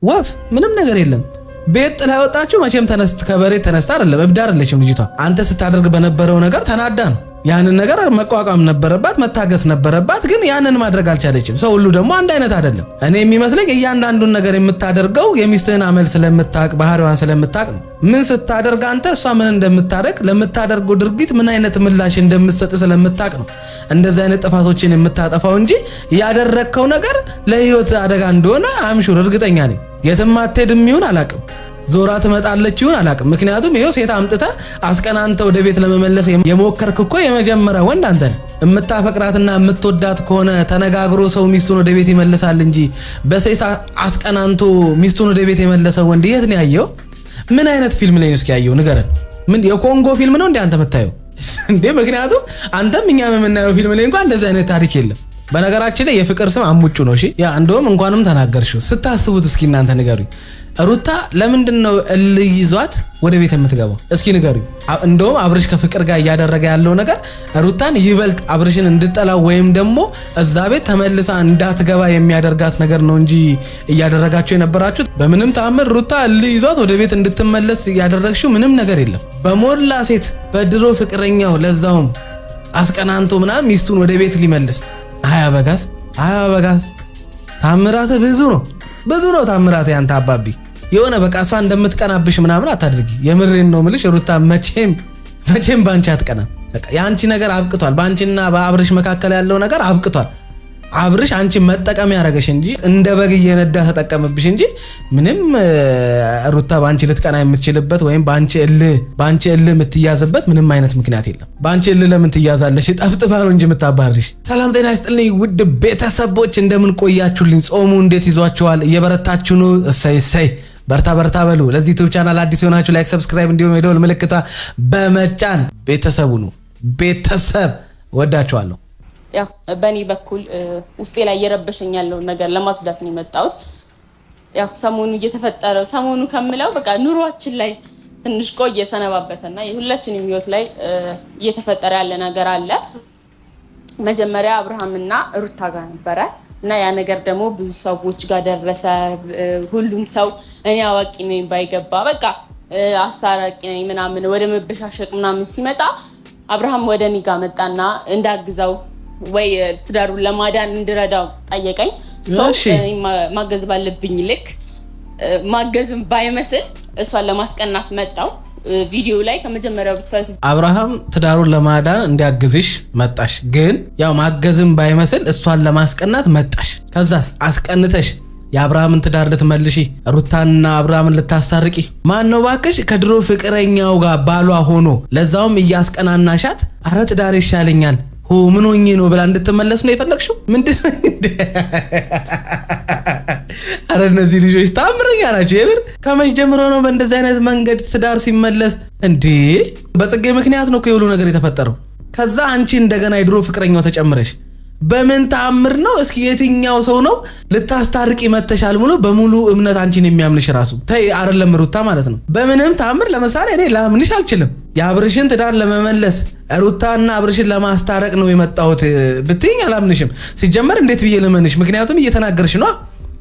ወፍ ምንም ነገር የለም ቤት ጥላ ወጣችሁ መቼም ተነስት ከበሬት ተነስታ አይደለም እብድ አይደለችም ልጅቷ አንተ ስታደርግ በነበረው ነገር ተናዳ ነው ያንን ነገር መቋቋም ነበረባት መታገስ ነበረባት ግን ያንን ማድረግ አልቻለችም ሰው ሁሉ ደግሞ አንድ አይነት አይደለም እኔ የሚመስለኝ እያንዳንዱን ነገር የምታደርገው የሚስትህን አመል ስለምታቅ ባህሪዋን ስለምታቅ ነው ምን ስታደርግ አንተ እሷ ምን እንደምታደርግ ለምታደርገው ድርጊት ምን አይነት ምላሽ እንደምትሰጥ ስለምታቅ ነው እንደዚህ አይነት ጥፋቶችን የምታጠፋው እንጂ ያደረከው ነገር ለህይወት አደጋ እንደሆነ አምሹር እርግጠኛ ነኝ የትም አትሄድም ይሁን አላቅም ዞራ ትመጣለች ይሁን አላቅም ምክንያቱም ይሄው ሴት አምጥታ አስቀናንተ ወደ ቤት ለመመለስ የሞከርክ እኮ የመጀመሪያ ወንድ አንተ ነህ እምታፈቅራትና እምትወዳት ከሆነ ተነጋግሮ ሰው ሚስቱን ወደ ቤት ይመልሳል እንጂ በሴት አስቀናንቶ ሚስቱን ወደ ቤት የመለሰው ወንድ የት ነው ያየው ምን አይነት ፊልም ላይ ነው እስኪ ያየው ንገረን ምን የኮንጎ ፊልም ነው እንዴ አንተ የምታየው እንዴ ምክንያቱም አንተም እኛም የምናየው ፊልም ላይ እንኳን እንደዚህ አይነት ታሪክ የለም በነገራችን ላይ የፍቅር ስም አሙጩ ነው እሺ ያ እንደውም እንኳንም ተናገርሽው ስታስቡት እስኪ እናንተ ንገሩኝ ሩታ ለምንድነው እልይዟት ወደ ቤት የምትገባው እስኪ ንገሩኝ እንደውም አብርሽ ከፍቅር ጋር ያደረገ ያለው ነገር ሩታን ይበልጥ አብርሽን እንድጠላ ወይም ደግሞ እዛ ቤት ተመልሳ እንዳትገባ የሚያደርጋት ነገር ነው እንጂ ያደረጋቸው የነበራችሁ በምንም ተአምር ሩታ እልይዟት ወደ ቤት እንድትመለስ ያደረግሽው ምንም ነገር የለም በሞላ ሴት በድሮ ፍቅረኛው ለዛውም አስቀናንቶ ምናምን ሚስቱን ወደ ቤት ሊመልስ አያ በጋስ ታምራት ብዙ ነው ታምራት ያንተ አባቢ የሆነ በቃ እሷ እንደምትቀናብሽ ምናምን አታድርጊ የምሬን ነው ምልሽ ሩታ መቼም ባንቺ አትቀና በቃ ያንቺ ነገር አብቅቷል ባንቺና በአብርሽ መካከል ያለው ነገር አብቅቷል አብርሽ አንቺ መጠቀም ያረጋሽ እንጂ እንደ በግ እየነዳ ተጠቀመብሽ እንጂ ምንም ሩታ ባንቺ ልትቀና የምትችልበት ወይም ባንቺ እልህ የምትያዝበት ምንም አይነት ምክንያት የለም ባንቺ እልህ ለምን ትያዛለሽ ጠፍጥፋ ነው እንጂ የምታባርሽ ሰላም ጤና ይስጥልኝ ውድ ቤተሰቦች እንደምን ቆያችሁልኝ ጾሙ እንዴት ይዟችኋል እየበረታችሁ ነው እሰይ በርታ በሉ ለዚህ ዩቲዩብ ቻናል አዲስ ሆናችሁ ላይክ ሰብስክራይብ እንዲሁም የደወል ምልክቷ በመጫን ቤተሰብ ወዳችኋለሁ ያው በእኔ በኩል ውስጤ ላይ እየረበሸኝ ያለው ነገር ለማስዳት ነው የመጣሁት ያው ሰሞኑ ከምለው በቃ ኑሯችን ላይ ትንሽ ቆየ ሰነባበተና የሁላችንም ህይወት ላይ እየተፈጠረ ያለ ነገር አለ መጀመሪያ አብርሃምና ሩታ ጋር ነበረ እና ያ ነገር ደግሞ ብዙ ሰዎች ጋር ደረሰ ሁሉም ሰው እኔ አዋቂ ነኝ ባይገባ በቃ አስታራቂ ነኝ ምናምን ወደ መበሻሸቅ ምናምን ሲመጣ አብርሃም ወደ እኔ ጋር መጣና እንዳግዘው ወይ ትዳሩን ለማዳን እንድረዳው ጠየቀኝ ማገዝ ባለብኝ ልክ ማገዝም ባይመስል እሷን ለማስቀናት መጣው ቪዲዮ ላይ ከመጀመሪያው ብትፈስ አብርሃም ትዳሩን ለማዳን እንዲያግዝሽ መጣሽ ግን ያው ማገዝም ባይመስል እሷን ለማስቀናት መጣሽ ከዛስ አስቀንተሽ የአብርሃምን ትዳር ልትመልሺ ሩታና አብርሃምን ልታስታርቂ ማን ነው ባክሽ ከድሮ ፍቅረኛው ጋር ባሏ ሆኖ ለዛውም እያስቀናናሻት አረ ትዳር ይሻለኛል ምን ሆኜ ነው ብላ እንድትመለስ ነው የፈለግሽው ምንድነው አረ እነዚህ ልጆች ታምረኛ ናቸው የብር ከመች ጀምሮ ነው በእንደዚህ አይነት መንገድ ትዳር ሲመለስ እንዴ በጽጌ ምክንያት ነው ከሁሉ ነገር የተፈጠረው ከዛ አንቺ እንደገና የድሮ ፍቅረኛው ተጨምረሽ በምን ታምር ነው እስኪ የትኛው ሰው ነው ልታስታርቂ መተሻል ሙሉ በሙሉ እምነት አንቺን የሚያምንሽ ራሱ ተይ አይደለም ሩታ ማለት ነው በምንም ታምር ለምሳሌ እኔ ላምንሽ አልችልም የአብርሽን ትዳር ለመመለስ ሩታና አብርሽን ለማስታረቅ ነው የመጣሁት ብትይኝ አላምንሽም ሲጀመር እንዴት ብዬ ለመንሽ ምክንያቱም እየተናገርሽ ነው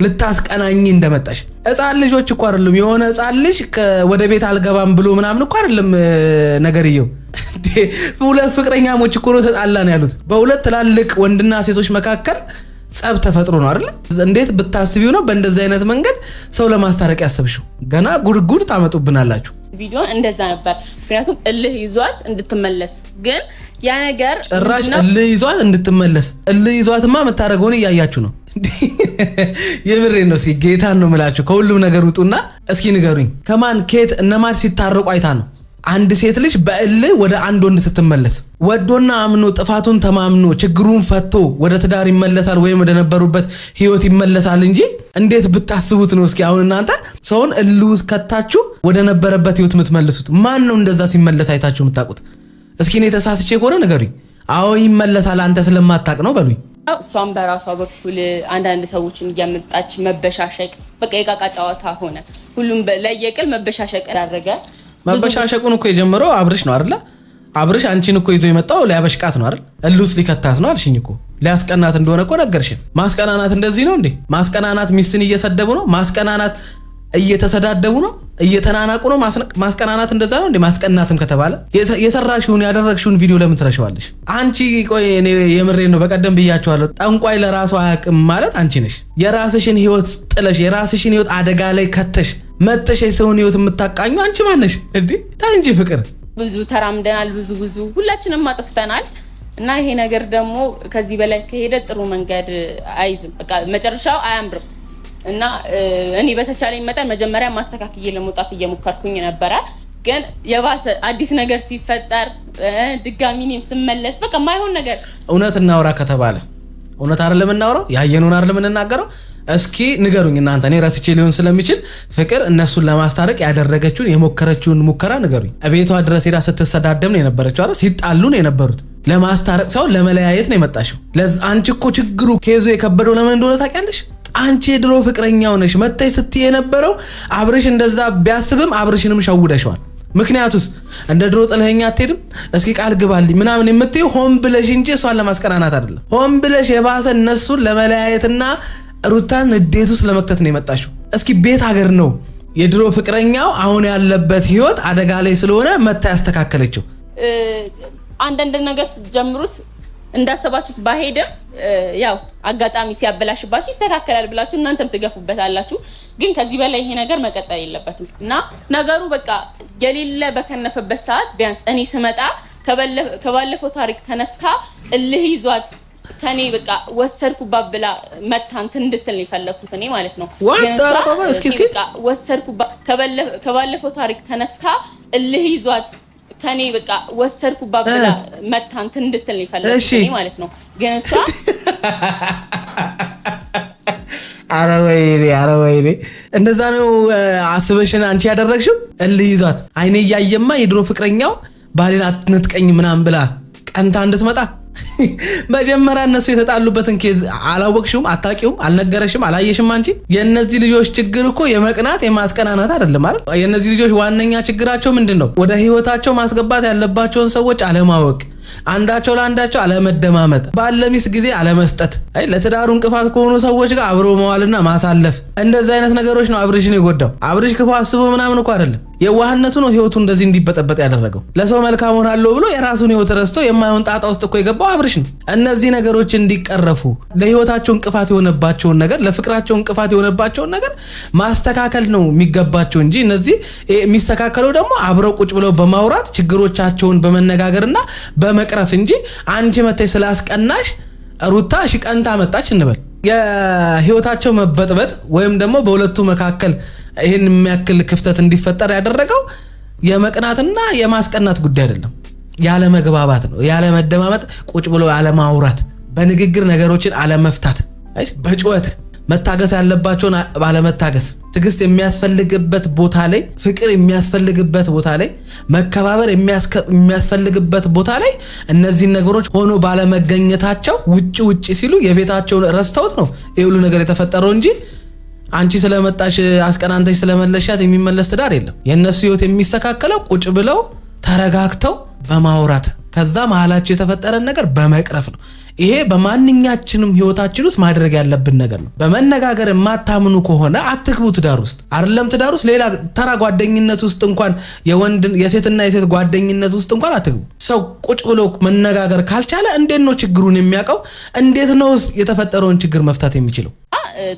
ልታስቀናኝ እንደመጣሽ ህፃን ልጆች እኮ አይደሉም የሆነ ህፃን ልጅ ወደ ቤት አልገባም ብሎ ምናምን እኮ አይደለም ነገርየው ሁለት ፍቅረኛሞች እኮ ነው ተጣላ ነው ያሉት በሁለት ትላልቅ ወንድና ሴቶች መካከል ጸብ ተፈጥሮ ነው አይደል እንዴት ብታስቢው ነው በእንደዚህ አይነት መንገድ ሰው ለማስታረቅ ያሰብሽው ገና ጉድ ታመጡብናላችሁ ቪዲዮ እንደዛ ነበር ምክንያቱም እልህ ይዟት እንድትመለስ ግን ያ ነገር ጭራሽ እልህ ይዟት እንድትመለስ እልህ ይዟትማ መታረገውን ያያያችሁ ነው የምሬን ነው እስኪ ጌታን ነው ምላችሁ ከሁሉም ነገር ውጡና እስኪ ንገሩኝ ከማን ከየት እነማን ሲታረቁ አይታ ነው አንድ ሴት ልጅ በእልህ ወደ አንድ ወንድ ስትመለስ ወዶና አምኖ ጥፋቱን ተማምኖ ችግሩን ፈቶ ወደ ትዳር ይመለሳል ወይም ወደ ነበሩበት ህይወት ይመለሳል እንጂ እንዴት ብታስቡት ነው እስኪ አሁን እናንተ ሰውን እልህ ከታችሁ ወደ ነበረበት ህይወት የምትመልሱት ማን ነው እንደዛ ሲመለስ አይታችሁ የምታውቁት እስኪ እኔ ተሳስቼ ከሆነ ንገሩኝ አዎ ይመለሳል አንተ ስለማታቅ ነው በሉኝ እሷም በራሷ በኩል አንዳንድ ሰዎችን እያመጣች መበሻሸቅ በቃ የቃቃ ጨዋታ ሆነ ሁሉም ለየቅል መበሻሸቅ ያደረገ መበሻሸቁን እኮ የጀመረው አብርሽ ነው አይደል አብርሽ አንቺን እኮ ይዞ የመጣው ሊያበሽቃት ነው አይደል እሉስ ሊከታት ነው አልሽኝ እኮ ሊያስቀናት እንደሆነ እኮ ነገርሽን። ማስቀናናት እንደዚህ ነው እንዴ? ማስቀናናት ሚስትን እየሰደቡ ነው? ማስቀናናት እየተሰዳደቡ ነው? እየተናናቁ ነው? ማስቀናናት እንደዛ ነው እንዴ? ማስቀናትም ከተባለ የሰራሽውን ያደረግሽውን ቪዲዮ ለምን ትረሻዋለሽ? አንቺ ቆይ እኔ የምሬን ነው በቀደም ብያቸዋለሁ። ጠንቋይ ለራሱ አያውቅም ማለት አንቺ ነሽ። የራስሽን ህይወት ጥለሽ የራስሽን ህይወት አደጋ ላይ ከተሽ መተሽ የሰውን ህይወት የምታቃኙ አንቺ ማነሽ እንዴ? ታንጂ ፍቅር ብዙ ተራምደናል፣ ብዙ ሁላችንም አጥፍተናል። እና ይሄ ነገር ደግሞ ከዚህ በላይ ከሄደ ጥሩ መንገድ አይዝም፣ በቃ መጨረሻው አያምርም። እና እኔ በተቻለኝ መጠን መጀመሪያ ማስተካከዬ ለመውጣት እየሞከርኩኝ ነበረ። ግን የባሰ አዲስ ነገር ሲፈጠር ድጋሚ እኔም ስመለስ በቃ ማይሆን ነገር እውነት እናውራ ከተባለ እውነት አይደለም እናውራው፣ ያየነውን አይደለም እንናገረው። እስኪ ንገሩኝ እናንተ። እኔ ራስቼ ሊሆን ስለሚችል ፍቅር እነሱን ለማስታረቅ ያደረገችውን የሞከረችውን ሙከራ ንገሩኝ። ቤቷ ድረስ ሄዳ ስትሰዳደም ነው የነበረችው አይደል? ሲጣሉ ነው የነበሩት። ለማስታረቅ ሰው ለመለያየት ነው የመጣሽው። አንቺ እኮ ችግሩ ኬዙ የከበደው ለምን እንደሆነ ታውቂያለሽ? አንቺ የድሮ ፍቅረኛው ነሽ። መተሽ ስትይ የነበረው አብርሽ እንደዛ ቢያስብም አብርሽንም ሸውደሽዋል። ምክንያቱስ እንደ ድሮ ጥለኸኛ አትሄድም እስኪ ቃል ግባልኝ ምናምን የምትይው ሆን ብለሽ እንጂ እሷን ለማስቀናናት አይደለም። ሆን ብለሽ የባሰ እነሱን ለመለያየትና ሩታን ንዴት ውስጥ ለመክተት ነው የመጣሽው። እስኪ ቤት ሀገር ነው የድሮ ፍቅረኛው አሁን ያለበት ህይወት አደጋ ላይ ስለሆነ መታ ያስተካከለችው። አንዳንድ ነገር ጀምሩት እንዳሰባችሁት ባሄድም ያው አጋጣሚ ሲያበላሽባችሁ ይስተካከላል ብላችሁ እናንተም ትገፉበታላችሁ። ግን ከዚህ በላይ ይሄ ነገር መቀጠል የለበትም እና ነገሩ በቃ የሌለ በከነፈበት ሰዓት ቢያንስ እኔ ስመጣ ከባለፈው ታሪክ ተነስታ እልህ ይዟት ከኔ በቃ ወሰድኩባት ብላ መታንት እንድትል ነው የፈለኩት እኔ ማለት ነው። ወሰድኩባት ከባለፈው ታሪክ ተነስታ እልህ ይዟት ከኔ በቃ ወሰድኩባት ብላ መታንት እንድትል ነው የፈለኩት እኔ ማለት ነው። ግን እሷ አረወይኔ እንደዛ ነው አስበሽን አንቺ ያደረግሽው። እልህ ይዟት አይኔ እያየማ የድሮ ፍቅረኛው ባሌን አትነጥቀኝ ምናምን ብላ ቀንታ እንድትመጣ መጀመሪያ እነሱ የተጣሉበትን ኬዝ አላወቅሽም፣ አታቂውም፣ አልነገረሽም፣ አላየሽም። አንቺ የነዚህ ልጆች ችግር እኮ የመቅናት የማስቀናናት አይደለም አይደል? የነዚህ ልጆች ዋነኛ ችግራቸው ምንድነው? ወደ ህይወታቸው ማስገባት ያለባቸውን ሰዎች አለማወቅ፣ አንዳቸው ለአንዳቸው አለመደማመጥ፣ ባለሚስ ጊዜ አለመስጠት፣ ለትዳሩ እንቅፋት ከሆኑ ሰዎች ጋር አብሮ መዋልና ማሳለፍ። እንደዚህ አይነት ነገሮች ነው አብርሽን የጎዳው። አብርሽ ክፉ አስቦ ምናምን እኮ አይደለም፣ የዋህነቱ ነው ህይወቱ እንደዚህ እንዲበጠበጥ ያደረገው። ለሰው መልካም ሆናለሁ ብሎ የራሱን ህይወት ረስቶ የማይሆን ጣጣ ውስጥ እኮ የገባው አብርሽ ነው። እነዚህ ነገሮች እንዲቀረፉ ለህይወታቸው እንቅፋት የሆነባቸውን ነገር፣ ለፍቅራቸው እንቅፋት የሆነባቸውን ነገር ማስተካከል ነው የሚገባቸው እንጂ እነዚህ የሚስተካከለው ደግሞ አብረው ቁጭ ብለው በማውራት ችግሮቻቸውን በመነጋገርና በመቅረፍ እንጂ አንቺ መተሽ ስላስቀናሽ ሩታ ሽቀንታ መጣች እንበል። የህይወታቸው መበጥበጥ ወይም ደግሞ በሁለቱ መካከል ይሄን የሚያክል ክፍተት እንዲፈጠር ያደረገው የመቅናትና የማስቀናት ጉዳይ አይደለም፣ ያለ መግባባት ነው። ያለ መደማመጥ፣ ቁጭ ብሎ ያለ ማውራት፣ በንግግር ነገሮችን አለመፍታት፣ በጩኸት መታገስ ያለባቸውን ባለመታገስ፣ ትግስት የሚያስፈልግበት ቦታ ላይ፣ ፍቅር የሚያስፈልግበት ቦታ ላይ፣ መከባበር የሚያስፈልግበት ቦታ ላይ እነዚህን ነገሮች ሆኖ ባለመገኘታቸው ውጪ ሲሉ የቤታቸውን ረስተውት ነው ይሄ ሁሉ ነገር የተፈጠረው እንጂ አንቺ ስለመጣሽ አስቀናንተሽ ስለመለሻት የሚመለስ ትዳር የለም። የነሱ ህይወት የሚስተካከለው ቁጭ ብለው ተረጋግተው በማውራት ከዛ መሃላቸው የተፈጠረን ነገር በመቅረፍ ነው። ይሄ በማንኛችንም ህይወታችን ውስጥ ማድረግ ያለብን ነገር ነው። በመነጋገር የማታምኑ ከሆነ አትግቡ ትዳር ውስጥ። አይደለም ትዳር ውስጥ ሌላ ተራ ጓደኝነት ውስጥ እንኳን የሴትና የሴት ጓደኝነት ውስጥ እንኳን አትግቡ። ሰው ቁጭ ብሎ መነጋገር ካልቻለ እንዴት ነው ችግሩን የሚያውቀው? እንዴት ነው የተፈጠረውን ችግር መፍታት የሚችለው?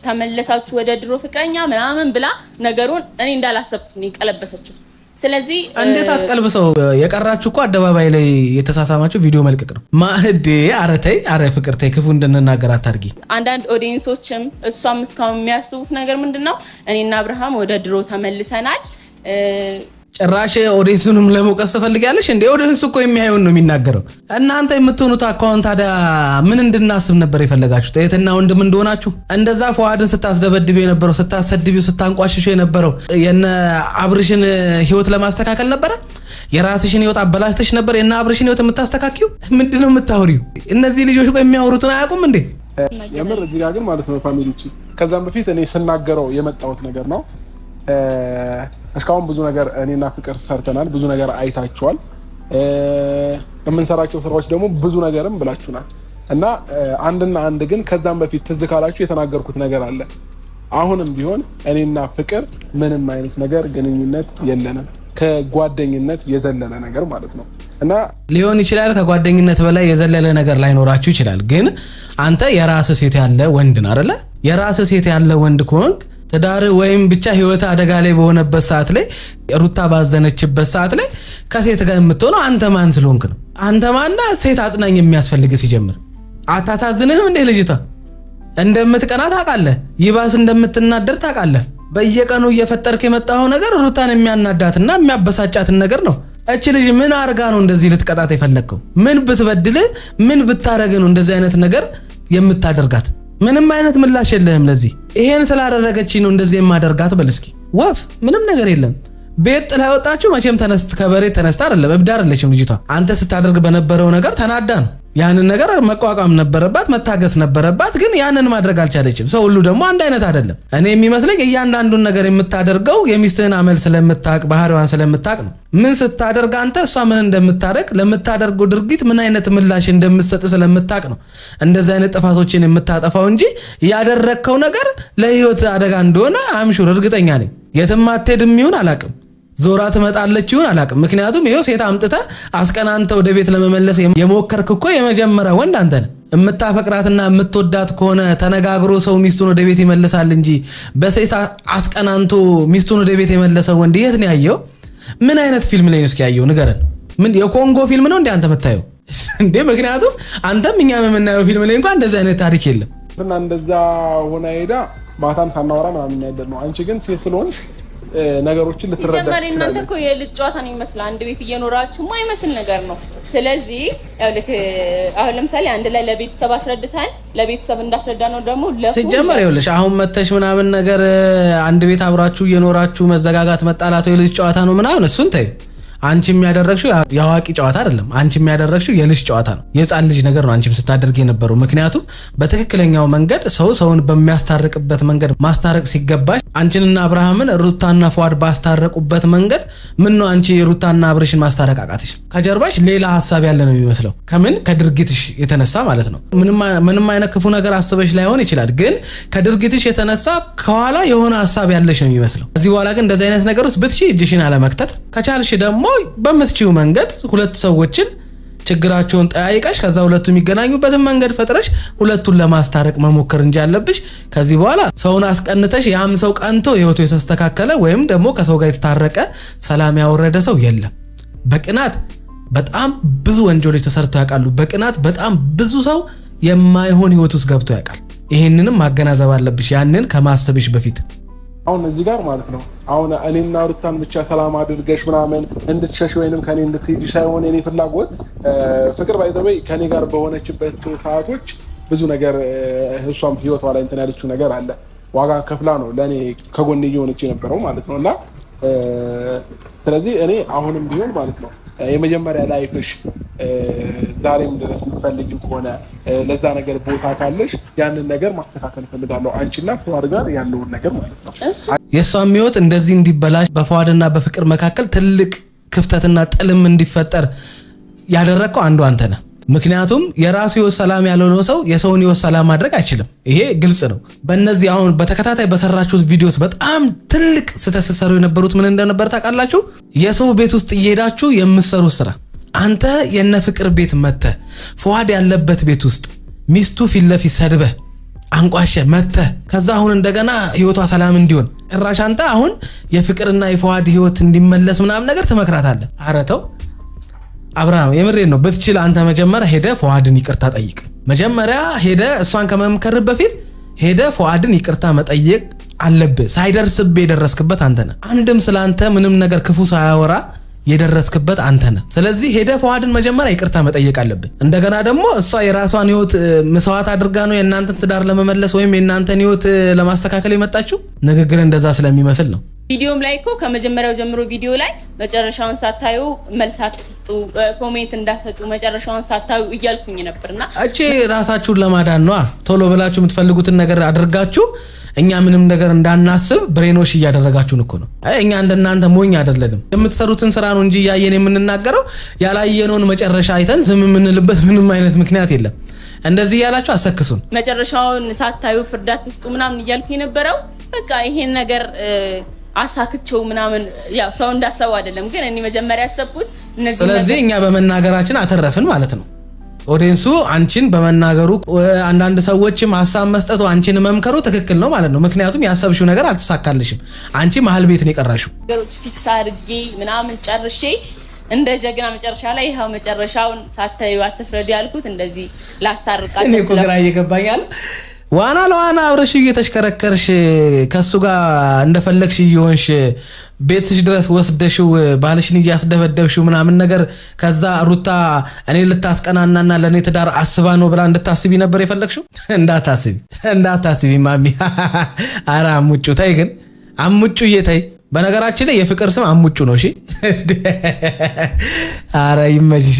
ተመለሳችሁ ወደ ድሮ ፍቅረኛ ምናምን ብላ ነገሩን እኔ እንዳላሰብኩት ነው የቀለበሰችው። ስለዚህ እንዴት አትቀልብሰው? የቀራችሁ እኮ አደባባይ ላይ የተሳሳማችሁ ቪዲዮ መልቀቅ ነው። ማህዴ አረተይ አረ ፍቅርተይ ክፉ እንድንናገር አታርጊ። አንዳንድ ኦዲየንሶችም እሷም እስካሁን የሚያስቡት ነገር ምንድነው እኔና አብርሃም ወደ ድሮ ተመልሰናል። ጭራሽ ኦዲየንሱንም ለመውቀስ ትፈልጊያለሽ እንዴ? ኦዲየንሱ እኮ የሚያየውን ነው የሚናገረው። እናንተ የምትሆኑት አካውንት ታዲያ ምን እንድናስብ ነበር የፈለጋችሁት? እህትና ወንድም እንደሆናችሁ እንደዛ ፏድን ስታስደበድብ የነበረው፣ ስታሰድቢው፣ ስታንቋሽሽ የነበረው የነ አብርሽን ህይወት ለማስተካከል ነበረ? የራስሽን ህይወት አበላሽተሽ ነበር የነ አብርሽን ህይወት የምታስተካክዩ? ምንድነው የምታወሪው? እነዚህ ልጆች እኮ የሚያወሩትን አያውቁም እንዴ? የምር እዚህ ጋር ግን ማለት ነው ፋሚሊዎች፣ ከዛም በፊት እኔ ስናገረው የመጣሁት ነገር ነው። እስካሁን ብዙ ነገር እኔና ፍቅር ሰርተናል። ብዙ ነገር አይታችኋል። የምንሰራቸው ስራዎች ደግሞ ብዙ ነገርም ብላችሁናል። እና አንድና አንድ ግን ከዛም በፊት ትዝ ካላችሁ የተናገርኩት ነገር አለ። አሁንም ቢሆን እኔና ፍቅር ምንም አይነት ነገር ግንኙነት የለንም ከጓደኝነት የዘለለ ነገር ማለት ነው። እና ሊሆን ይችላል ከጓደኝነት በላይ የዘለለ ነገር ላይኖራችሁ ይችላል። ግን አንተ የራስህ ሴት ያለ ወንድ ነህ አይደለ? የራስህ ሴት ያለ ወንድ ከሆንክ ትዳር ወይም ብቻ ህይወት አደጋ ላይ በሆነበት ሰዓት ላይ ሩታ ባዘነችበት ሰዓት ላይ ከሴት ጋር የምትሆነው አንተ ማን ስለሆንክ ነው? አንተ ማንና ሴት አጥናኝ የሚያስፈልግ ሲጀምር አታሳዝንህም እንዴ? ልጅቷ እንደምትቀና ታውቃለህ፣ ይባስ እንደምትናደር ታውቃለህ። በየቀኑ እየፈጠርክ የመጣው ነገር ሩታን የሚያናዳትና የሚያበሳጫትን ነገር ነው። እቺ ልጅ ምን አርጋ ነው እንደዚህ ልትቀጣት የፈለከው? ምን ብትበድል ምን ብታረግ ነው እንደዚህ አይነት ነገር የምታደርጋት? ምንም አይነት ምላሽ የለህም ለዚህ። ይሄን ስላደረገች ነው እንደዚህ የማደርጋት በል እስኪ። ወፍ ምንም ነገር የለም። ቤት ጥላ ወጣችሁ መቼም ከበሬት ተነስታ አይደለም፣ እብድ አይደለችም ልጅቷ። አንተ ስታደርግ በነበረው ነገር ተናዳ ነው። ያንን ነገር መቋቋም ነበረባት፣ መታገስ ነበረባት። ግን ያንን ማድረግ አልቻለችም። ሰው ሁሉ ደግሞ አንድ አይነት አይደለም። እኔ የሚመስለኝ እያንዳንዱን ነገር የምታደርገው የሚስትህን አመል ስለምታቅ፣ ባህሪዋን ስለምታቅ ነው። ምን ስታደርግ አንተ እሷ ምን እንደምታደርግ ለምታደርገው ድርጊት ምን አይነት ምላሽ እንደምትሰጥ ስለምታቅ ነው እንደዚህ አይነት ጥፋቶችን የምታጠፋው እንጂ ያደረግከው ነገር ለህይወት አደጋ እንደሆነ አምሹር እርግጠኛ ነኝ። የትም አትሄድም ይሁን አላቅም፣ ዞራ ትመጣለች ይሁን አላቅም። ምክንያቱም ይሄው ሴት አምጥተህ አስቀናንተ ወደ ቤት ለመመለስ የሞከርክ እኮ የመጀመሪያ ወንድ አንተ ነህ። የምታፈቅራትና የምትወዳት ከሆነ ተነጋግሮ ሰው ሚስቱን ወደ ቤት ይመልሳል እንጂ በሴት አስቀናንቶ ሚስቱን ወደ ቤት የመለሰው ወንድ የት ነው ያየው? ምን አይነት ፊልም ላይ ነው እስኪ ያየው ንገረን። ምን የኮንጎ ፊልም ነው እንዴ አንተ የምታየው እንዴ? ምክንያቱም አንተም እኛም የምናየው ፊልም ላይ እንኳን እንደዚህ አይነት ታሪክ የለም። እና እንደዛ ሆነ ሄዳ ማታም ሳናወራ ምናምን ያደር ነው። አንቺ ግን ሴት ስለሆንሽ ነገሮችን ልትረዳ ሲጀመር እናንተ እኮ የልጅ ጨዋታ ነው ይመስላል። አንድ ቤት እየኖራችሁ ማይመስል ነገር ነው። ስለዚህ አሁን ለምሳሌ አንድ ላይ ለቤተሰብ አስረድተን ለቤተሰብ እንዳስረዳ ነው ደግሞ ሲጀመር ይኸውልሽ አሁን መተሽ ምናምን ነገር አንድ ቤት አብራችሁ እየኖራችሁ መዘጋጋት መጣላት የልጅ ጨዋታ ነው ምናምን እሱን ተይ። አንቺ የሚያደረግሽው ያዋቂ ጨዋታ አይደለም። አንቺ የሚያደረግሽው የልጅ ጨዋታ ነው፣ የጻን ልጅ ነገር ነው አንቺም ስታደርግ የነበረው። ምክንያቱም በትክክለኛው መንገድ ሰውን በሚያስታርቅበት መንገድ ማስታረቅ ሲገባሽ አንቺንና አብርሃምን ሩታና ፏድ ባስታረቁበት መንገድ ምን ነው አንቺ ሩታና አብርሽን ማስታረቅ አቃተሽ? ከጀርባሽ ሌላ ሐሳብ ያለ ነው የሚመስለው። ከምን ከድርጊትሽ የተነሳ ማለት ነው። ምንም አይነት ክፉ ነገር አስበሽ ላይሆን ይችላል፣ ግን ከድርጊትሽ የተነሳ ከኋላ የሆነ ሐሳብ ያለሽ ነው የሚመስለው። ከዚህ በኋላ ግን እንደዚህ አይነት ነገር ውስጥ ብትሺ እጅሽን አለመክተት ከቻልሽ ደግሞ በምትችው መንገድ ሁለት ሰዎችን ችግራቸውን ጠያይቀሽ ከዛ ሁለቱ የሚገናኙበትን መንገድ ፈጥረሽ ሁለቱን ለማስታረቅ መሞከር እንጂ ያለብሽ ከዚህ በኋላ ሰውን አስቀንተሽ ያም ሰው ቀንቶ ህይወቱ የተስተካከለ ወይም ደግሞ ከሰው ጋር የተታረቀ ሰላም ያወረደ ሰው የለም። በቅናት በጣም ብዙ ወንጀሎች ተሰርተው ያውቃሉ። በቅናት በጣም ብዙ ሰው የማይሆን ህይወት ውስጥ ገብቶ ያውቃል። ይሄንንም ማገናዘብ አለብሽ ያንን ከማሰብሽ በፊት። አሁን እዚህ ጋር ማለት ነው አሁን እኔና ሩታን ብቻ ሰላም አድርገሽ ምናምን እንድትሸሽ ወይንም ከኔ እንድትሄጂ ሳይሆን የኔ ፍላጎት ፍቅር ባይዘበይ ከኔ ጋር በሆነችበት ሰዓቶች ብዙ ነገር እሷም ህይወቷ ላይ እንትን ያለችው ነገር አለ። ዋጋ ከፍላ ነው ለኔ ከጎኔ እየሆነች የነበረው ማለት ነው። እና ስለዚህ እኔ አሁንም ቢሆን ማለት ነው የመጀመሪያ ላይፍሽ ዛሬም ድረስ የምትፈልጊው ከሆነ ለዛ ነገር ቦታ ካለሽ ያንን ነገር ማስተካከል ፈልጋለሁ። አንቺና ፏድ ጋር ያለውን ነገር ማለት ነው። የሷም ህይወት እንደዚህ እንዲበላሽ በፏድና በፍቅር መካከል ትልቅ ክፍተትና ጥልም እንዲፈጠር ያደረከው አንዱ አንተ ነህ። ምክንያቱም የራሱ ህይወት ሰላም ያለው ሰው የሰውን ህይወት ሰላም ማድረግ አይችልም። ይሄ ግልጽ ነው። በእነዚህ አሁን በተከታታይ በሰራችሁት ቪዲዮስ በጣም ትልቅ ስተሰሰሩ የነበሩት ምን እንደነበር ታውቃላችሁ? የሰው ቤት ውስጥ እየሄዳችሁ የምትሰሩት ስራ። አንተ የነ ፍቅር ቤት መተህ ፏድ ያለበት ቤት ውስጥ ሚስቱ ፊት ለፊት ሰድበህ አንቋሸ መተህ ከዛ አሁን እንደገና ህይወቷ ሰላም እንዲሆን ጭራሽ አንተ አሁን የፍቅርና የፏድ ህይወት እንዲመለስ ምናምን ነገር ትመክራታለህ። ኧረ ተው አብርሃም የምሬን ነው። ብትችል አንተ መጀመሪያ ሄደ ፏድን ይቅርታ ጠይቅ። መጀመሪያ ሄደ እሷን ከመምከር በፊት ሄደ ፏድን ይቅርታ መጠየቅ አለብህ። ሳይደርስብህ የደረስክበት አንተ ነህ። አንድም ስላንተ ምንም ነገር ክፉ ሳያወራ የደረስክበት አንተ ነህ። ስለዚህ ሄደ ፏድን መጀመሪያ ይቅርታ መጠየቅ አለብህ። እንደገና ደግሞ እሷ የራሷን ህይወት መስዋዕት አድርጋ ነው የእናንተን ትዳር ለመመለስ ወይም የእናንተን ህይወት ለማስተካከል የመጣችው። ንግግር እንደዛ ስለሚመስል ነው። ቪዲዮም ላይ እኮ ከመጀመሪያው ጀምሮ ቪዲዮ ላይ መጨረሻውን ሳታዩ መልስ አትስጡ፣ ኮሜንት እንዳትሰጡ መጨረሻውን ሳታዩ እያልኩኝ ነበርና እቺ ራሳችሁን ለማዳን ነው። ቶሎ ብላችሁ የምትፈልጉትን ነገር አድርጋችሁ እኛ ምንም ነገር እንዳናስብ ብሬኖሽ እያደረጋችሁን እኮ ነው። እኛ እንደናንተ ሞኝ አይደለንም። የምትሰሩትን ስራ ነው እንጂ ያየን የምንናገረው ያላየነውን መጨረሻ አይተን ዝም የምንልበት ምንም አይነት ምክንያት የለም። እንደዚህ ያላችሁ አሰክሱን መጨረሻውን ሳታዩ ፍርድ አትስጡ ምናምን እያልኩ የነበረው በቃ ይሄን ነገር አሳክቸው ምናምን ያው ሰው እንዳሰው አይደለም ግን እኔ መጀመሪያ ያሰብኩት እነዚህ ስለዚህ እኛ በመናገራችን አተረፍን ማለት ነው ኦዲየንሱ አንቺን በመናገሩ አንዳንድ ሰዎችም ሐሳብ መስጠቱ አንቺን መምከሩ ትክክል ነው ማለት ነው ምክንያቱም ያሰብሽው ነገር አልተሳካልሽም አንቺ መሃል ቤት ነው የቀራሽው ነገሮች ፊክስ አድርጌ ምናምን ጨርሼ እንደ ጀግና መጨረሻ ላይ ይሄው መጨረሻውን ሳታዩ አትፍረዱ ያልኩት እንደዚህ ላስታርቃችሁ እኔ እኮ ግራ እየገባኛል ዋና ለዋና አብረሽ እየተሽከረከርሽ ከሱ ጋር እንደፈለግሽ ይሆንሽ ቤትሽ ድረስ ወስደሽው ባልሽን እያስደበደብሽው ምናምን ነገር ከዛ ሩታ እኔ ልታስቀናናና ለኔ ትዳር አስባ ነው ብላ እንድታስቢ ነበር የፈለግሽው እንዳታስቢ ማሚ አራ አሙጩ ታይ ግን አሙጩ እየታይ በነገራችን ላይ የፍቅር ስም አሙጩ ነው እሺ አራ ይመችሽ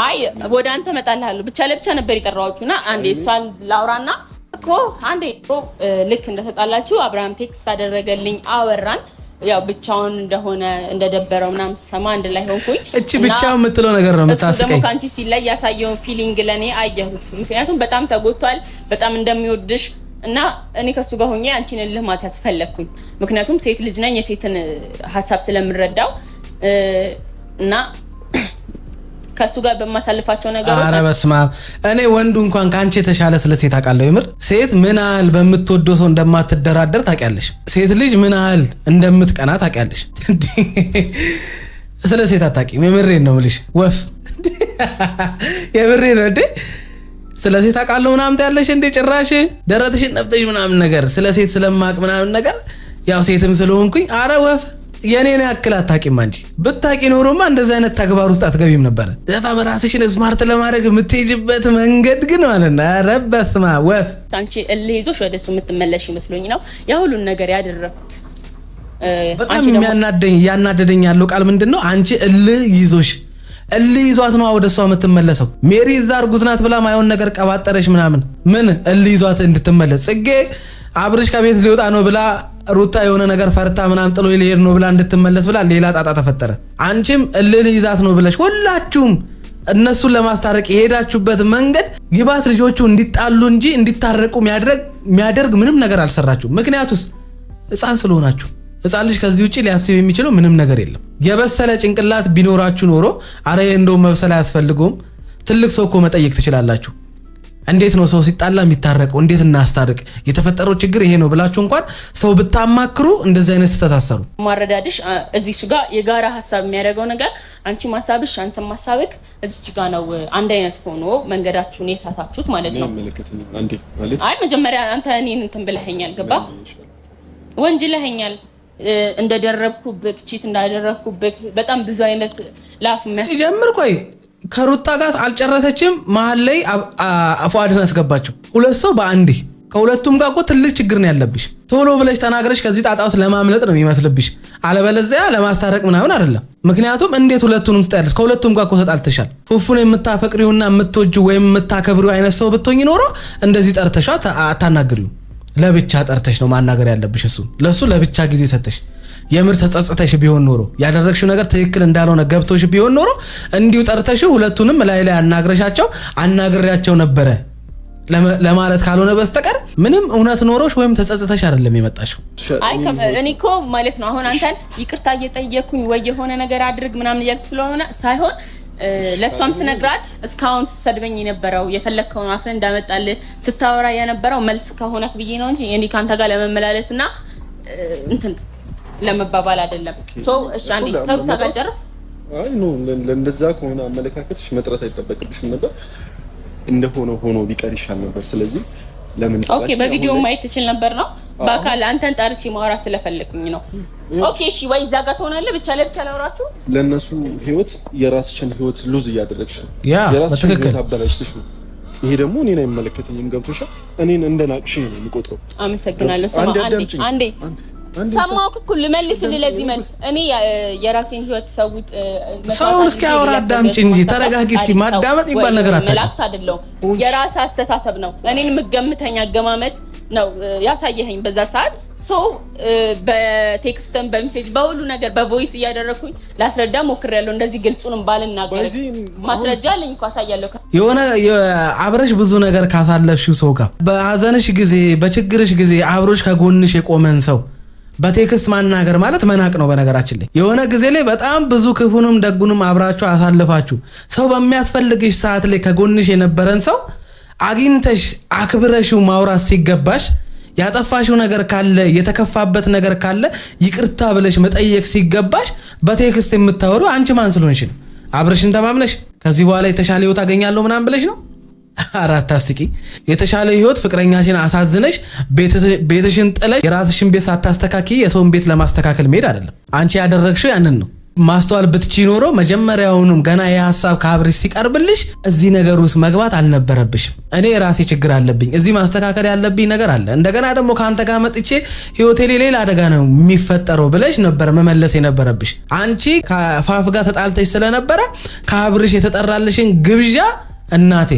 አይ ወደ አንተ መጣልሃለሁ ብቻ ለብቻ ነበር ይጠራዋችሁና አንዴ እሷን ላውራና እኮ አንዴ ልክ እንደተጣላችሁ አብርሃም ቴክስት አደረገልኝ አወራን ያው ብቻውን እንደሆነ እንደደበረው ምናምን ሰማ አንድ ላይ ሆንኩኝ እቺ ብቻው የምትለው ነገር ነው የምታስቀኝ ደግሞ ካንቺ ሲላይ ያሳየው ፊሊንግ ለኔ አየሁት ምክንያቱም በጣም ተጎቷል በጣም እንደሚወድሽ እና እኔ ከሱ ጋር ሆኜ አንቺን ልህ ማጥፋት ፈለኩኝ ምክንያቱም ሴት ልጅ ነኝ የሴትን ሐሳብ ስለምረዳው እና ከሱ ጋር በማሳልፋቸው ነገሮች አረ በስማ እኔ ወንዱ እንኳን ካንቺ ተሻለ ስለ ሴት አቃለው ይምር ሴት ምንአል በመትወደው ሰው እንደማትደራደር ታውቂያለሽ ሴት ልጅ ምንአል እንደምትቀና ታውቂያለሽ ስለ ሴት አታውቂም የምሬን ነው ልሽ ወፍ የምሬን ነው እንዴ ስለ ሴት አቃለው ምናምን ታያለሽ እንዴ ጭራሽ ደረትሽን ነፍተሽ ምናምን ነገር ስለ ሴት ስለማቅ ምናምን ነገር ያው ሴትም ስለሆንኩኝ አረ ወፍ የኔን ያክል አታውቂም እንጂ ብታውቂ ኖሮማ እንደዚህ አይነት ተግባር ውስጥ አትገቢም ነበር ደፋ በራስሽን ስማርት ለማድረግ የምትሄጂበት መንገድ ግን ማለት ነው ኧረ በስመ አብ ወፍ አንቺ እልይዞሽ ወደሱ የምትመለሽ ይመስሎኝ ነው ያ ሁሉን ነገር ያደረኩት በጣም ያናደደኝ ያለው ቃል ምንድነው አንቺ እልይዞሽ እልይዟት ነው ወደሷ የምትመለሰው ሜሪ ዛር ጉዝናት ብላ ማይሆን ነገር ቀባጠረሽ ምናምን ምን እልይዟት እንድትመለስ ጽጌ አብርሽ ከቤት ሊወጣ ነው ብላ ሩታ የሆነ ነገር ፈርታ ምናምን ጥሎ ይሄድ ነው ብላ እንድትመለስ ብላ ሌላ ጣጣ ተፈጠረ አንቺም እልይዛት ነው ብለሽ ሁላችሁም እነሱን ለማስታረቅ የሄዳችሁበት መንገድ ይባስ ልጆቹ እንዲጣሉ እንጂ እንዲታረቁ የሚያደርግ ምንም ነገር አልሰራችሁ ምክንያቱስ ህፃን ስለሆናችሁ ህፃን ልጅ ከዚህ ውጪ ሊያስብ የሚችለው ምንም ነገር የለም የበሰለ ጭንቅላት ቢኖራችሁ ኖሮ አረ እንደው መብሰል አያስፈልገውም ትልቅ ሰው እኮ መጠየቅ ትችላላችሁ እንዴት ነው ሰው ሲጣላ የሚታረቀው እንዴት እናስታርቅ የተፈጠረው ችግር ይሄ ነው ብላችሁ እንኳን ሰው ብታማክሩ እንደዚህ አይነት ተታሰሩ ማረዳድሽ እዚህ ጋር የጋራ ሐሳብ የሚያደርገው ነገር አንቺ ማሳብሽ አንተ ማሳብክ እዚህ ጋር ነው አንድ አይነት ሆኖ መንገዳችሁን የሳታችሁት ማለት ነው አይ መጀመሪያ አንተ እኔን እንትን ብለኸኛል ገባ ወንጅለኸኛል እንደደረብኩብክ ቺት እንዳደረብኩብክ በጣም ብዙ አይነት ላፍ ሲጀምር ቆይ ከሩታ ጋር አልጨረሰችም መሃል ላይ አፏድን አስገባቸው ሁለት ሰው በአንዴ ከሁለቱም ጋር እኮ ትልቅ ችግር ነው ያለብሽ ቶሎ ብለሽ ተናግረሽ ከዚህ ጣጣው ለማምለጥ ነው የሚመስልብሽ አለበለዚያ ለማስታረቅ ምናምን አይደለም ምክንያቱም እንዴት ሁለቱንም ትጣልሽ ከሁለቱም ጋር እኮ ተጣልተሻል ፉፉን የምታፈቅሪውና የምትወጂው ወይም የምታከብሪው አይነት ሰው ብትሆኚ ኖሮ እንደዚህ ጠርተሻ አታናግሪው ለብቻ ጠርተሽ ነው ማናገር ያለብሽ እሱ ለሱ ለብቻ ጊዜ ሰጥተሽ የምር ተጸጽተሽ ቢሆን ኖሮ ያደረግሽው ነገር ትክክል እንዳልሆነ ገብቶሽ ቢሆን ኖሮ እንዲው ጠርተሽ ሁለቱንም ላይ አናግሪያቸው ነበር ለማለት ካልሆነ በስተቀር ምንም እውነት ኖሮሽ ወይም ተጸጽተሽ አይደለም የመጣሽው አይ እኔኮ ማለት ነው አሁን አንተን ይቅርታ እየጠየኩኝ ወይ የሆነ ነገር አድርግ ምናምን እያልኩ ስለሆነ ሳይሆን ለሷም ስነግራት እስካሁን ሰድበኝ የነበረው የፈለከውን አፍን እንዳመጣል ስታወራ የነበረው መልስ ከሆነ ብዬ ነው እንጂ እኔ ካንተ ጋር ለመመላለስና እንትን ለመባባል አይደለም ሶ እሺ አንዴ ከሩታ ጋር ጨርስ አይ ኖ ለእንደዛ ከሆነ አመለካከትሽ መጥራት አይጠበቅብሽም ነበር እንደሆነ ሆኖ ቢቀር ይሻል ነበር ስለዚህ ለምን ኦኬ በቪዲዮ ማየት ትችል ነበር ነው በአካል አንተን ጠርቼ ማውራት ስለፈለኩኝ ነው ኦኬ እሺ ወይ እዛ ጋር ትሆናለህ ብቻ ለብቻ ላውራችሁ ለነሱ ህይወት የራስሽን ህይወት ሉዝ እያደረግሽ ያ በትክክል አበላሽተሽ ነው ይሄ ደግሞ እኔን አይመለከተኝም ገብቶሻል እኔን እንደናቅሽ ነው የምቆጥረው አመሰግናለሁ ሰማ አንዴ ሰማውክ እኮ ልመልስልህ ለዚህ መልስ እኔ የራሴን ህይወት ሰውን እስኪ አወራ አዳምጪ እንጂ ተረጋጊ እስኪ ማዳመጥ ይባል ነገር አታውቅም መላእክት አይደለም የራስ አስተሳሰብ ነው እኔን የምገምተኝ አገማመት ነው ያሳየኸኝ በዛ ሰዓት በቴክስትም በሜሴጅ በሁሉ ነገር በቮይስ እያደረኩኝ ላስረዳ ሞክሬያለሁ። እንደዚህ ግልጹንም ባልናገር ማስረጃ አለኝ እኮ አሳያለሁ። የሆነ አብረሽ ብዙ ነገር ካሳለፍሽው ሰው ጋር በሀዘንሽ ጊዜ በችግርሽ ጊዜ አብሮሽ ከጎንሽ የቆመን ሰው በቴክስት ማናገር ማለት መናቅ ነው። በነገራችን ላይ የሆነ ጊዜ ላይ በጣም ብዙ ክፉንም ደጉንም አብራችሁ አሳልፋችሁ ሰው በሚያስፈልግሽ ሰዓት ላይ ከጎንሽ የነበረን ሰው አግኝተሽ አክብረሽው ማውራት ሲገባሽ ያጠፋሽው ነገር ካለ የተከፋበት ነገር ካለ ይቅርታ ብለሽ መጠየቅ ሲገባሽ በቴክስት የምታወሩ አንቺ ማን ስለሆንሽ ነው? አብረሽን ተማምነሽ ከዚህ በኋላ የተሻለ ህይወት አገኛለሁ ምናምን ብለሽ ነው? አራት አስቂ የተሻለ ህይወት ፍቅረኛሽን አሳዝነሽ ቤትሽን ጥለሽ የራስሽን ቤት ሳታስተካኪ የሰውን ቤት ለማስተካከል መሄድ አይደለም። አንቺ ያደረግሽው ያንን ነው። ማስተዋል ብትቺ ኖሮ መጀመሪያውንም ገና የሐሳብ ካብርሽ ሲቀርብልሽ እዚህ ነገር ውስጥ መግባት አልነበረብሽም። እኔ ራሴ ችግር አለብኝ፣ እዚህ ማስተካከል ያለብኝ ነገር አለ፣ እንደገና ደግሞ ካንተ ጋር መጥቼ ህይወቴ ሌላ አደጋ ነው የሚፈጠረው ብለሽ ነበር መመለስ የነበረብሽ። አንቺ ከፋፍ ጋር ተጣልተሽ ስለነበረ ካብርሽ የተጠራልሽን ግብዣ እናቴ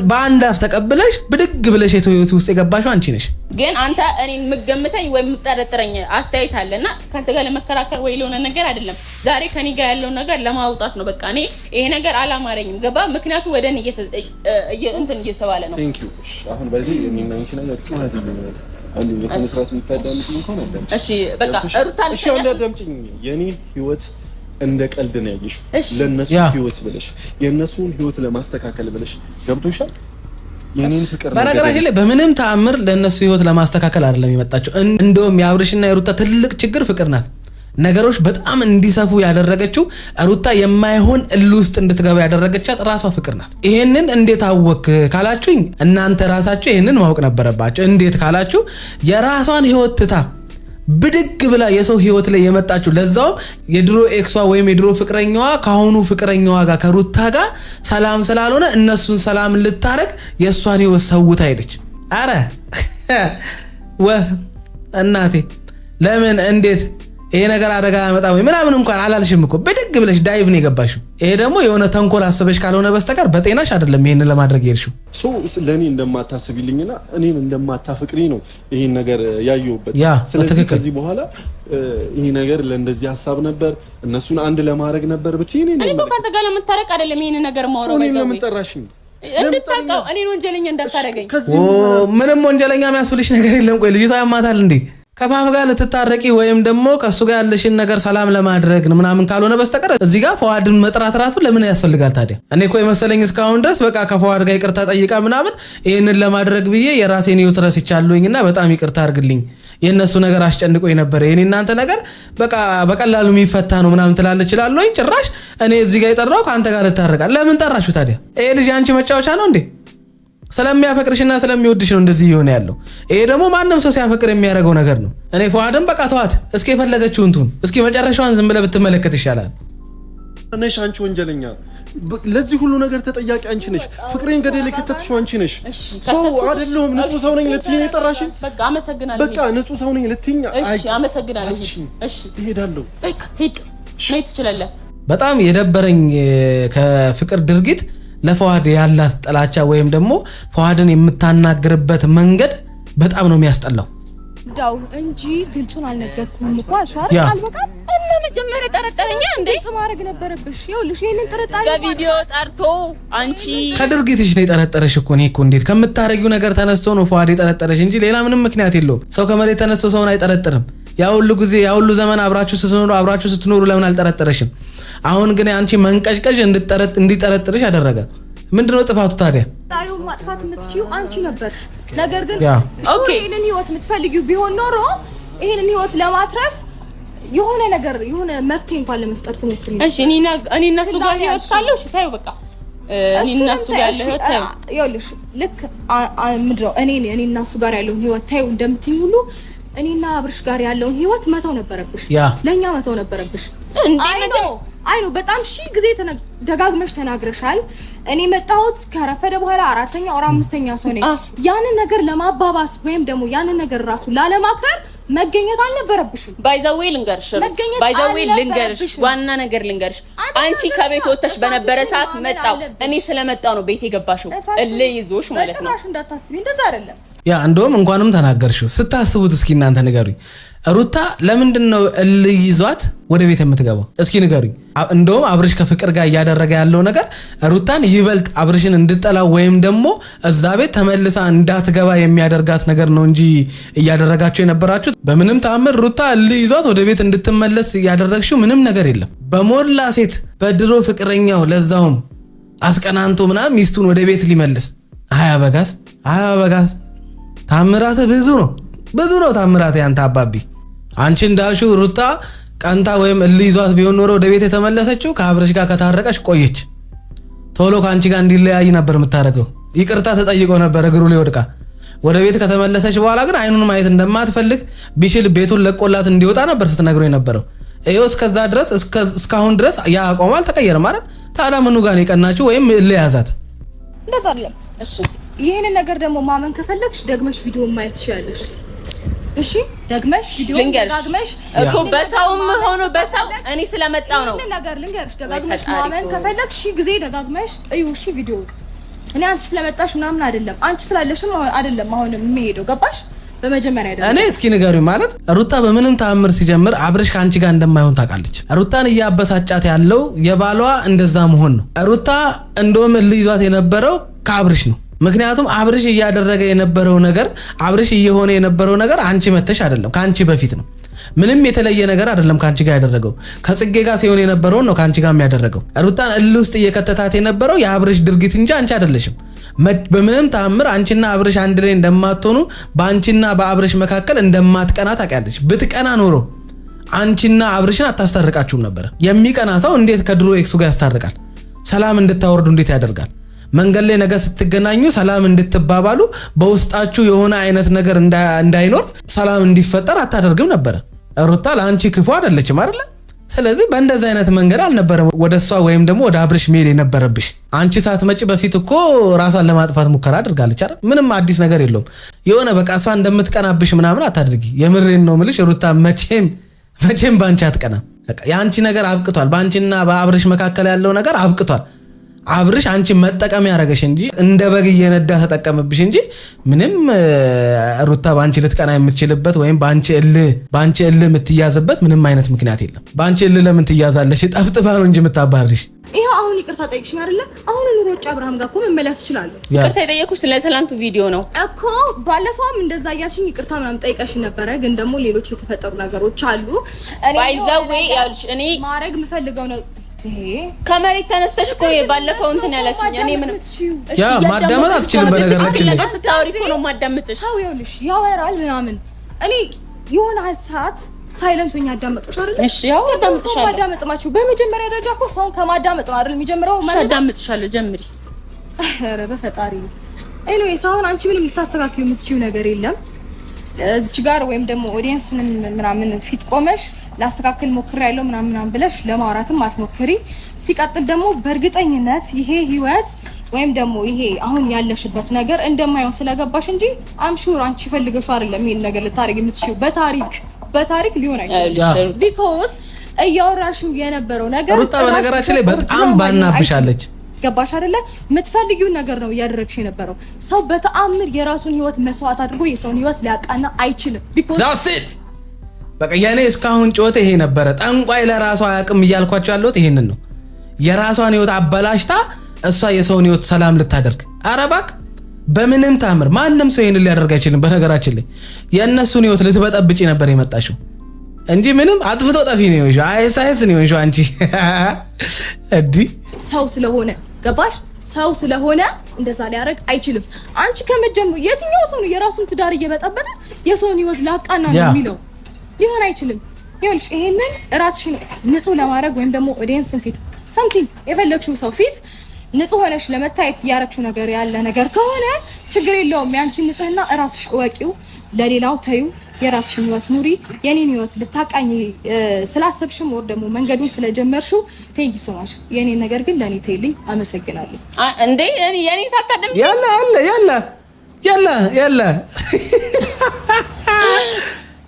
በአንድ አፍ ተቀብለሽ ብድግ ብለሽ የተወዩት ውስጥ የገባሽው አንቺ ነሽ። ግን አንተ እኔን የምትገምተኝ ወይ የምትጠረጥረኝ አስተያየት አለና ካንተ ጋር ለመከራከር ወይ ለሆነ ነገር አይደለም። ዛሬ ከኔ ጋር ያለው ነገር ለማውጣት ነው። በቃ እኔ ይሄ ነገር አላማረኝም። ገባ? ምክንያቱም ወደኔ እየተባለ ነው። ቴንክ ዩ። አሁን በዚህ እኔና አንቺ ነገር ጩኸት ይሉኛል። አንዱ የሰንትራስ የምታዳምጪኝ እንኳን አይደለም። እሺ በቃ ሩታን እሺ እንዳዳምጪኝ። የኔ ህይወት እንደ ቀልድ ነው ያየሽው። ለነሱ ህይወት ብለሽ የነሱን ህይወት ለማስተካከል ብለሽ ገብቶሻል። የኔን ፍቅር በነገራችን ላይ በምንም ተአምር ለነሱ ህይወት ለማስተካከል አይደለም የመጣችው። እንደውም የአብርሽና የሩታ ትልቅ ችግር ፍቅር ናት። ነገሮች በጣም እንዲሰፉ ያደረገችው ሩታ የማይሆን እል ውስጥ እንድትገባ ያደረገቻት ራሷ ፍቅር ናት። ይሄንን እንዴት አወክ ካላችሁኝ እናንተ ራሳችሁ ይሄንን ማወቅ ነበረባችሁ። እንዴት ካላችሁ የራሷን ህይወት ትታ ብድግ ብላ የሰው ህይወት ላይ የመጣችው ለዛው የድሮ ኤክሷ ወይም የድሮ ፍቅረኛዋ ካሁኑ ፍቅረኛዋ ጋር ከሩታ ጋር ሰላም ስላልሆነ እነሱን ሰላም ልታረግ የሷን ህይወት ሰውታ ሄደች። አረ እናቴ ለምን እንዴት ይሄ ነገር አደጋ ያመጣው ምናምን እንኳን አላልሽም እኮ ብድግ ብለሽ ዳይቭ ነው የገባሽው። ይሄ ደግሞ የሆነ ተንኮል አስበሽ ካልሆነ በስተቀር በጤናሽ አይደለም ይሄን ለማድረግ የሄድሽው። ለኔ እንደማታስቢልኝና እኔን እንደማታፈቅሪ ነው ይሄን ነገር ያየሁበት። ስለዚህ ከዚህ በኋላ ይሄ ነገር ለእንደዚህ ሐሳብ ነበር እነሱን አንድ ለማድረግ ነበር ብትይኔ እኔ እኮ ካንተ ጋር ለምታረቅ አይደለም ይሄን ነገር ማውራው ነው። ለምን ጠራሽኝ? እንድታውቀው እኔን ወንጀለኛ እንዳታረገኝ። ምንም ወንጀለኛ የሚያስብልሽ ነገር የለም። ቆይ ልጅቷ ያማታል እንዴ? ከፋፍ ጋር ልትታረቂ ወይም ደግሞ ከሱ ጋር ያለሽን ነገር ሰላም ለማድረግ ምናምን ካልሆነ በስተቀር እዚህ ጋር ፈዋድን መጥራት ራሱ ለምን ያስፈልጋል ታዲያ? እኔ እኮ የመሰለኝ እስካሁን ድረስ በቃ ከፈዋድ ጋር ይቅርታ ጠይቃ ምናምን ይሄንን ለማድረግ ብዬ የራሴን ህይወት ረስቻለሁኝና በጣም ይቅርታ አድርግልኝ፣ የነሱ ነገር አስጨንቆኝ ነበር፣ የኔ እናንተ ነገር በቃ በቀላሉ የሚፈታ ነው ምናምን ትላለች እችላለሁኝ። ጭራሽ እኔ እዚህ ጋር የጠራው ከአንተ ጋር ልታረቃል። ለምን ጠራሽው ታዲያ? ይሄ ልጅ አንቺ መጫወቻ ነው እንዴ? ስለሚያፈቅርሽና ስለሚወድሽ ነው እንደዚህ ይሆነ ያለው። ይሄ ደግሞ ማንንም ሰው ሲያፈቅር የሚያደርገው ነገር ነው። እኔ ፈዋድን በቃ ተዋት፣ እስኪ የፈለገችውን ትሁን፣ እስኪ መጨረሻዋን ዝም ብለህ ብትመለከት ይሻላል። ነሽ አንቺ ወንጀለኛ፣ ለዚህ ሁሉ ነገር ተጠያቂ አንቺ ነሽ። ፍቅሬን ገደል ከተትሽው አንቺ ነሽ። ሰው አይደለሁም፣ ንጹህ ሰው ነኝ ልትይኝ የጠራሽኝ። በቃ አመሰግናለሁ። በቃ ንጹህ ሰው ነኝ ልትይኝ። እሺ አመሰግናለሁ። እሺ እሄዳለሁ። በቃ ሂድ፣ ነይ ትችላለህ። በጣም የደበረኝ ከፍቅር ድርጊት ለፈዋድ ያላት ጥላቻ ወይም ደግሞ ፈዋድን የምታናግርበት መንገድ በጣም ነው የሚያስጠላው። ዳው እንጂ ግልጹን አልነገርኩም እኮ አሻራ አልበቃ እና መጀመሪያ ጠረጠረኛ እንዴ? ግልጽ ማድረግ ነበረብሽ። ይኸውልሽ ይሄንን ጥርጣሬ በቪዲዮ ጠርቶ አንቺ ከድርጊትሽ ነው የጠረጠረሽ እኮ። እኔ እኮ እንዴት ከምታረጊው ነገር ተነስቶ ነው ፈዋድ የጠረጠረሽ እንጂ ሌላ ምንም ምክንያት የለውም። ሰው ከመሬት ተነስቶ ሰውን አይጠረጥርም። ያ ሁሉ ጊዜ ያ ሁሉ ዘመን አብራችሁ ስትኖሩ ለምን አልጠረጠረሽም? አሁን ግን አንቺ መንቀጭቀጭ እንዲጠረጥርሽ አደረገ። ምንድነው ጥፋቱ ታዲያ? ጣሪውን ማጥፋት የምትችይው አንቺ ነበር። ነገር ግን ኦኬ ይሄንን ህይወት የምትፈልጊው ቢሆን ኖሮ ይሄንን ህይወት ለማትረፍ የሆነ ነገር የሆነ መፍትሄ እንኳን ለመፍጠር ትሞክሪ። እሺ እኔ እና እሱ ጋር ህይወት ካለው እሺ ታዩ በቃ እኔ እና እሱ ጋር ያለው ህይወት ታዩ። ይኸውልሽ ልክ ምንድነው እኔ እና እሱ ጋር ያለውን ህይወት ታዩ እንደምትይኝ ሁሉ እኔና አብርሽ ጋር ያለውን ህይወት መተው ነበረብሽ። ለኛ መተው ነበረብሽ። አይ ነው በጣም ሺህ ጊዜ ደጋግመሽ ተናግረሻል። እኔ መጣሁት ከረፈደ በኋላ አራተኛ ወራ አምስተኛ ሰው ነኝ። ያንን ነገር ለማባባስ ወይም ደግሞ ያንን ነገር ራሱ ላለማክረር መገኘት አልነበረብሽም። ባይዛዌ ልንገርሽ ዋና ነገር ልንገርሽ። አንቺ ከቤት ወጥተሽ በነበረ ሰዓት መጣው እኔ ስለመጣው ነው ቤት የገባሽው። እልህ ይዞሽ ማለት ነው። እንዳታስቢ እንደዛ አይደለም። ያ እንደውም እንኳንም ተናገርሽው ስታስቡት እስኪ እናንተ ንገሩኝ ሩታ ለምንድነው እልይዟት ወደ ቤት የምትገባው እስኪ ንገሩኝ እንደውም አብርሽ ከፍቅር ጋር ያደረገ ያለው ነገር ሩታን ይበልጥ አብርሽን እንድጠላ ወይም ደግሞ እዛ ቤት ተመልሳ እንዳትገባ የሚያደርጋት ነገር ነው እንጂ ያደረጋቸው የነበራችሁ በምንም ተአምር ሩታ እልይዟት ወደ ቤት እንድትመለስ ያደረግሽው ምንም ነገር የለም በሞላ ሴት በድሮ ፍቅረኛው ለዛውም አስቀናንቶ ምናምን ሚስቱን ወደ ቤት ሊመልስ አያ በጋስ ታምራት ብዙ ነው ታምራት ያንተ አባቢ አንቺ እንዳልሽው ሩታ ቀንታ ወይም እልይዟት ቢሆን ኖሮ ወደ ቤት የተመለሰችው ከአብርሽ ጋር ከታረቀሽ ቆየች ቶሎ ካንቺ ጋር እንዲለያይ ነበር የምታረገው ይቅርታ ተጠይቆ ነበር እግሩ ላይ ወድቃ ወደ ቤት ከተመለሰች በኋላ ግን አይኑን ማየት እንደማትፈልግ ቢችል ቤቱን ለቆላት እንዲወጣ ነበር ስትነግረው የነበረው እየው እስከዛ ድረስ እስካሁን ድረስ ያ አቋም አልተቀየረም አይደል ታዲያ ምኑ ጋር ነው የቀናችሁ ወይም እልያዛት እንደዛ አይደለም እሺ ይሄንን ነገር ደግሞ ማመን ከፈለግሽ ደግመሽ ቪዲዮ ማየት ትችያለሽ እሺ ደግመሽ ቪዲዮ ደግመሽ እኮ በሰውም ሆኖ በሰው እኔ ስለመጣው ነው ይሄንን ነገር ልንገርሽ ደጋግመሽ ማመን ከፈለግሽ ጊዜ ደጋግመሽ እዩ እሺ ቪዲዮ እኔ አንቺ ስለመጣሽ ምናምን አይደለም አንቺ ስላለሽም አይደለም አሁን የሚሄደው ገባሽ በመጀመሪያ አይደለም እኔ እስኪ ንገሩኝ ማለት ሩታ በምንም ተአምር ሲጀምር አብርሽ ካንቺ ጋር እንደማይሆን ታውቃለች ሩታን እያበሳጫት ያለው የባሏ እንደዛ መሆን ነው ሩታ እንደውም እልይዟት የነበረው ከአብርሽ ነው ምክንያቱም አብርሽ እያደረገ የነበረው ነገር አብርሽ እየሆነ የነበረው ነገር አንቺ መተሽ አይደለም ካንቺ በፊት ነው ምንም የተለየ ነገር አይደለም ካንቺ ጋር ያደረገው ከጽጌ ጋር ሲሆን የነበረው ነው ካንቺ ጋር የሚያደረገው ሩታን እልህ ውስጥ እየከተታት የነበረው የአብርሽ ድርጊት እንጂ አንቺ አይደለሽም በምንም ተአምር አንቺና አብርሽ አንድ ላይ እንደማትሆኑ በአንቺና በአብርሽ መካከል እንደማትቀና ታውቂያለሽ ብትቀና ኖሮ አንቺና አብርሽን አታስታርቃችሁም ነበር የሚቀና ሰው እንዴት ከድሮ ኤክሱ ጋር ያስታርቃል ሰላም እንድታወርዱ እንዴት ያደርጋል መንገድ ላይ ነገር ስትገናኙ ሰላም እንድትባባሉ በውስጣችሁ የሆነ አይነት ነገር እንዳይኖር ሰላም እንዲፈጠር አታደርግም ነበር ሩታ ለአንቺ ክፉ አይደለችም አይደል ስለዚህ በእንደዛ አይነት መንገድ አልነበረም ወደሷ ወይም ደግሞ ወደ አብርሽ መሄድ የነበረብሽ አንቺ ሳትመጪ በፊት እኮ ራሷን ለማጥፋት ሙከራ አድርጋለች አይደል ምንም አዲስ ነገር የለውም የሆነ በቃ እሷ እንደምትቀናብሽ ምናምን አታድርጊ የምሬን ነው ምልሽ ሩታ መቼም ባንቺ አትቀናም በቃ ያንቺ ነገር አብቅቷል ባንቺና በአብርሽ መካከል ያለው ነገር አብቅቷል አብርሽ አንቺ መጠቀም ያረጋሽ እንጂ እንደ በግ እየነዳ ተጠቀመብሽ እንጂ ምንም ሩታ ባንቺ ልትቀና የምትችልበት ወይም ባንቺ እልህ የምትያዝበት ምንም አይነት ምክንያት የለም ባንቺ እልህ ለምን ትያዛለሽ ጠፍጥፋ ነው እንጂ የምታባርሽ ይሄው አሁን ይቅርታ ጠይቅሽኝ አይደለ አሁን ኑሮጭ አብርሃም ጋር እኮ መመለስ ይችላል ይቅርታ የጠየኩሽ ስለ ትላንቱ ቪዲዮ ነው እኮ ባለፈውም እንደዛ ያልሽኝ ይቅርታ ምናምን ጠይቀሽኝ ነበረ ግን ደግሞ ሌሎች የተፈጠሩ ነገሮች አሉ እኔ ማረግ የምፈልገው ነው ከመሬት ተነስተሽ እኮ ባለፈው እንትን ያለችኝ እኔ ምን ያ ማዳመጥ አትችልም በነገራችን ላይ ስታወሪ እኮ ነው ማዳመጥሽ ሰው ይኸውልሽ ያወራል ምናምን እኔ የሆነ ሰዓት ሳይለንት ሆኜ አዳመጥሽ አይደል እሺ ያው አዳመጥሻለሁ አዳመጥማችሁ በመጀመሪያ ደረጃ እኮ ሰውን ከማዳመጥ ነው አይደል የሚጀምረው ማለት አዳመጥሻለሁ ጀምሪ ኧረ በፈጣሪ ኤኒዌይ ሰውን አንቺ ምንም ልታስተካክዩ የምትችይው ነገር የለም እዚህ ጋር ወይም ደግሞ ኦዲየንስንም ምናምን ፊት ቆመሽ ላስተካክል ሞክሬያለሁ ምናምን ብለሽ ለማውራትም አትሞክሪ ሲቀጥል ደግሞ በእርግጠኝነት ይሄ ህይወት ወይም ደግሞ ይሄ አሁን ያለሽበት ነገር እንደማይሆን ስለገባሽ እንጂ አምሹር አንቺ ፈልገሽው አይደለም ይሄን ነገር ልታረጊ የምትችይው በታሪክ ሊሆን አይችልም ቢኮዝ እያወራሽው የነበረው ነገር ሩታ በነገራችን ላይ በጣም ባናብሻለች ገባሽ አይደለ የምትፈልጊው ነገር ነው ያደረግሽ የነበረው ሰው በተአምር የራሱን ህይወት መስዋዕት አድርጎ የሰውን ህይወት ሊያቃና አይችልም ቢኮዝ that's it በቃ ያኔ እስካሁን ጮት ይሄ ነበር ጠንቋይ ለራሷ አያውቅም እያልኳቸው ያለሁት ይሄንን ነው የራሷን ህይወት አበላሽታ እሷ የሰውን ህይወት ሰላም ልታደርግ አረባክ በምንም ታምር ማንንም ሰው ይሄንን ሊያደርግ አይችልም በነገራችን ላይ የእነሱን ህይወት ልትበጠብጪ ነበር የመጣሽው እንጂ ምንም አጥፍቶ ጠፊ ነው ይሆንሽ አይሳይስ ነው ይሆንሽ አንቺ እዲ ሰው ስለሆነ ገባሽ ሰው ስለሆነ እንደዛ ሊያደርግ አይችልም አንቺ ከመጀመሩ የትኛው ሰው ነው የራሱን ትዳር እየበጠበጠ የሰውን ህይወት ላቃና ነው የሚለው ሊሆን አይችልም ይኸውልሽ ይሄንን ራስሽን ንጹህ ለማድረግ ወይም ደግሞ ኦዲየንስ ፊት something የፈለግሽው ሰው ፊት ንጹህ ሆነሽ ለመታየት ያረክሽው ነገር ያለ ነገር ከሆነ ችግር የለውም ያንቺ ንጽህና ራስሽ ወቂው ለሌላው ተዩ የራስሽን ህይወት ኑሪ የኔን ህይወት ልታቃኝ ስላሰብሽም ወር ደግሞ መንገዱን ስለጀመርሽው ቴንክ ዩ ሶ ማች የኔ ነገር ግን ለኔ ተይልኝ አመሰግናለሁ እንዴ የኔ ሳታደም ያላ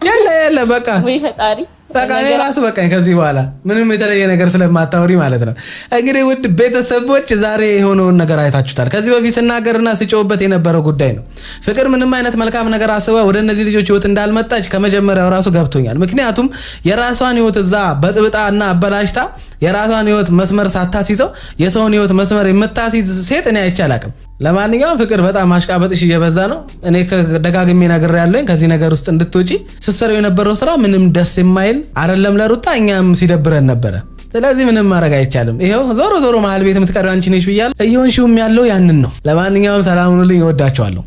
የለ በቃ ወይ ፈጣሪ በቃ እኔ ራሱ በቃኝ ከዚህ በኋላ ምንም የተለየ ነገር ስለማታወሪ ማለት ነው። እንግዲህ ውድ ቤተሰቦች ዛሬ የሆነውን ነገር አይታችሁታል። ከዚህ በፊት ስናገርና ስጮህበት የነበረው ጉዳይ ነው። ፍቅር ምንም አይነት መልካም ነገር አስባ ወደ እነዚህ ልጆች ህይወት እንዳልመጣች ከመጀመሪያው ራሱ ገብቶኛል። ምክንያቱም የራሷን ህይወት እዛ በጥብጣና አበላሽታ የራሷን ህይወት መስመር ሳታሲዘው የሰውን ህይወት መስመር የምታሲዝ ሴት እኔ አይቼ አላቅም። ለማንኛውም ፍቅር በጣም አሽቃበጥሽ እየበዛ ነው። እኔ ደጋግሜ ነግሬያለሁ ከዚህ ነገር ውስጥ እንድትወጪ። ስትሰሪው የነበረው ስራ ምንም ደስ የማይል አይደለም ለሩታ፣ እኛም ሲደብረን ነበረ። ስለዚህ ምንም ማድረግ አይቻልም። ይሄው ዞሮ መሀል ቤት የምትቀሪው አንቺ ነሽ ብያለሁ። እየሆንሽውም ያለው ያንን ነው። ለማንኛውም ሰላም ሁኑልኝ፣ እወዳችኋለሁ።